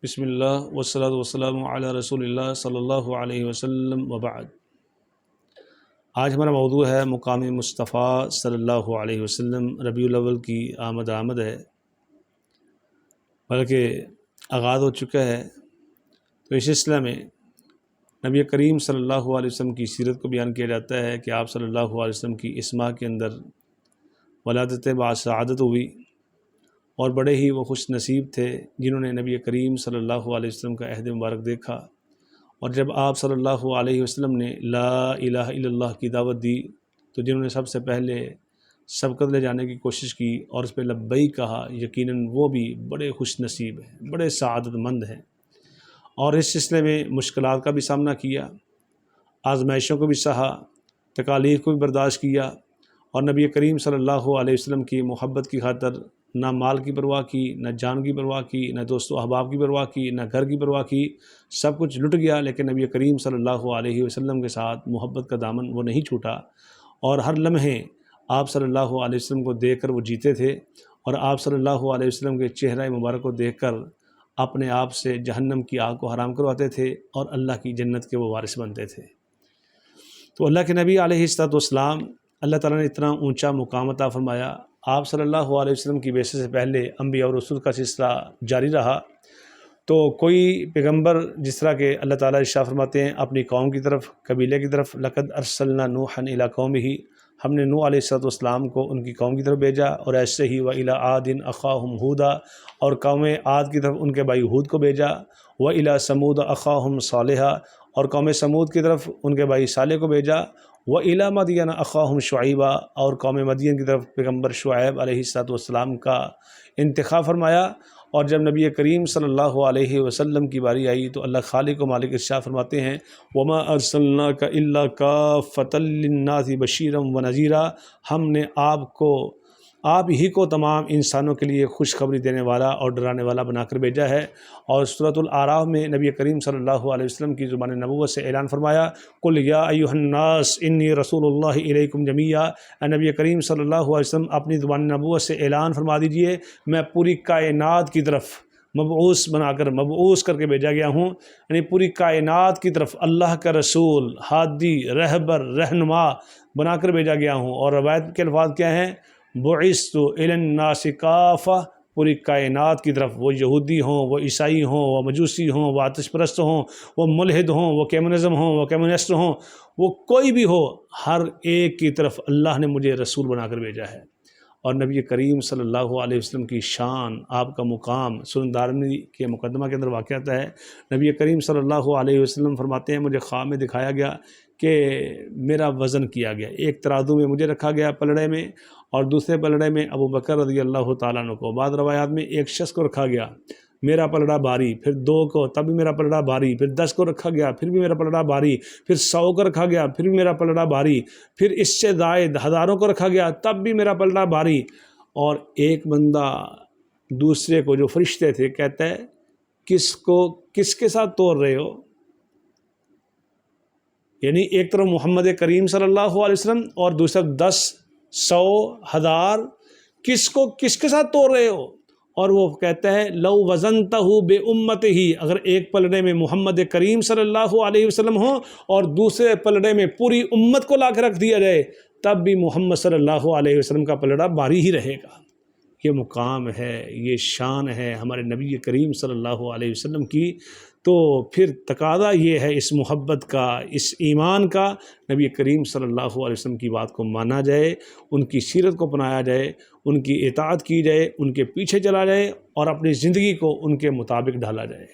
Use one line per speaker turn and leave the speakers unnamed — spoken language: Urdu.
بسم اللہ والصلاۃ والسلام علی رسول اللہ صلی اللہ علیہ وسلم وبعد۔ آج ہمارا موضوع ہے مقام مصطفیٰ صلی اللہ علیہ وسلم۔ ربیع الاول کی آمد ہے، بلکہ آغاز ہو چکا ہے۔ تو اس سلسلہ میں نبی کریم صلی اللہ علیہ وسلم کی سیرت کو بیان کیا جاتا ہے کہ آپ صلی اللہ علیہ وسلم کی اس ماہ کے اندر ولادت باسعادت ہوئی، اور بڑے ہی وہ خوش نصیب تھے جنہوں نے نبی کریم صلی اللہ علیہ وسلم کا عہد مبارک دیکھا۔ اور جب آپ صلی اللہ علیہ وسلم نے لا الہ الا اللہ کی دعوت دی تو جنہوں نے سب سے پہلے سبقت لے جانے کی کوشش کی اور اس پہ لبیک کہا، یقیناً وہ بھی بڑے خوش نصیب ہیں، بڑے سعادت مند ہیں۔ اور اس سلسلے میں مشکلات کا بھی سامنا کیا، آزمائشوں کو بھی سہا، تکالیف کو بھی برداشت کیا، اور نبی کریم صلی اللہ علیہ وسلم کی محبت کی خاطر نہ مال کی پرواہ کی، نہ جان کی پرواہ کی، نہ دوست و احباب کی پرواہ کی، نہ گھر کی پرواہ کی۔ سب کچھ لٹ گیا، لیکن نبی کریم صلی اللہ علیہ وسلم کے ساتھ محبت کا دامن وہ نہیں چھوٹا، اور ہر لمحے آپ صلی اللہ علیہ وسلم کو دیکھ کر وہ جیتے تھے، اور آپ صلی اللہ علیہ وسلم کے چہرہ مبارک کو دیکھ کر اپنے آپ سے جہنم کی آگ کو حرام کرواتے تھے اور اللہ کی جنت کے وہ وارث بنتے تھے۔ تو اللہ کے نبی علیہ الصلوۃ والسلام اللہ تعالیٰ نے اتنا اونچا مقام عطا فرمایا۔ آپ صلی اللہ علیہ وسلم کی بعثت سے پہلے انبیاء اور رسول کا سلسلہ جاری رہا، تو کوئی پیغمبر جس طرح کہ اللہ تعالیٰ ارشاد فرماتے ہیں اپنی قوم کی طرف، قبیلے کی طرف، لقد ارسلنا نوحا الی قومہ، ہم نے نوح علیہ الصلوۃ والسلام کو ان کی قوم کی طرف بھیجا، اور ایسے ہی وإلی عاد اخاہم ہودا، اور قوم عاد کی طرف ان کے بھائی ہود کو بھیجا، وإلی ثمود اخاہم صالحا، اور قوم سمود کی طرف ان کے بھائی صالح کو بھیجا، وإلی مدین اخاہم شعیبا، اور قوم مدین کی طرف پیغمبر شعیب علیہ الصلوۃ والسلام کا انتخاب فرمایا۔ اور جب نبی کریم صلی اللہ علیہ وسلم کی باری آئی تو اللہ خالق و مالک ارشاد فرماتے ہیں وما ارسلناک الا کافۃ للناس بشیرا ونذیرا، ہم نے آپ ہی کو تمام انسانوں کے لیے خوشخبری دینے والا اور ڈرانے والا بنا کر بھیجا ہے۔ اور سورۃ الاعراف میں نبی کریم صلی اللہ علیہ وسلم کی زبان نبوت سے اعلان فرمایا قل یا ایھا الناس انی رسول اللہ الیکم جمیعا، اے نبی کریم صلی اللہ علیہ وسلم اپنی زبان نبوت سے اعلان فرما دیجئے میں پوری کائنات کی طرف مبعوث کر کے بھیجا گیا ہوں، یعنی پوری کائنات کی طرف اللہ کا رسول، ہادی، رہبر، رہنما بنا کر بھیجا گیا ہوں۔ اور روایت کے الفاظ کیا ہیں؟ بعثت الی الناس کافہ، پوری کائنات کی طرف، وہ یہودی ہوں، وہ عیسائی ہوں، وہ مجوسی ہوں، وہ آتش پرست ہوں، وہ ملحد ہوں، وہ کمیونزم ہوں، وہ کمیونسٹ ہوں، وہ کوئی بھی ہو، ہر ایک کی طرف اللہ نے مجھے رسول بنا کر بھیجا ہے۔ اور نبی کریم صلی اللہ علیہ وسلم کی شان، آپ کا مقام سنن دارمی کے مقدمہ کے اندر واقع آتا ہے۔ نبی کریم صلی اللہ علیہ وسلم فرماتے ہیں مجھے خواب میں دکھایا گیا کہ میرا وزن کیا گیا، ایک ترازو میں مجھے رکھا گیا پلڑے میں، اور دوسرے پلڑے میں ابو بکر رضی اللہ تعالیٰ عنہ کو، بعض روایات میں ایک شخص کو رکھا گیا، میرا پلڑا بھاری، پھر 2 کو، تب بھی میرا پلڑا بھاری، پھر 10 کو رکھا گیا، پھر بھی میرا پلڑا بھاری، پھر 100 کو رکھا گیا، پھر بھی میرا پلڑا بھاری، پھر اس سے زائد ہزاروں کو رکھا گیا، تب بھی میرا پلڑا بھاری۔ اور ایک بندہ دوسرے کو، جو فرشتے تھے، کہتا ہے کس کے ساتھ توڑ رہے ہو؟ یعنی ایک طرف محمد کریم صلی اللہ علیہ وسلم اور دوسرا 10، 100، 1000، کس کے ساتھ توڑ رہے ہو؟ اور وہ کہتا ہے لو وزنتہ بامتہ، اگر ایک پلڑے میں محمد کریم صلی اللہ علیہ وسلم ہو اور دوسرے پلڑے میں پوری امت کو لا کے رکھ دیا جائے تب بھی محمد صلی اللہ علیہ وسلم کا پلڑا بھاری ہی رہے گا۔ یہ مقام ہے، یہ شان ہے ہمارے نبی کریم صلی اللہ علیہ وسلم کی۔ تو پھر تقاضا یہ ہے اس محبت کا، اس ایمان کا، نبی کریم صلی اللہ علیہ وسلم کی بات کو مانا جائے، ان کی سیرت کو اپنایا جائے، ان کی اطاعت کی جائے، ان کے پیچھے چلا جائے، اور اپنی زندگی کو ان کے مطابق ڈھالا جائے۔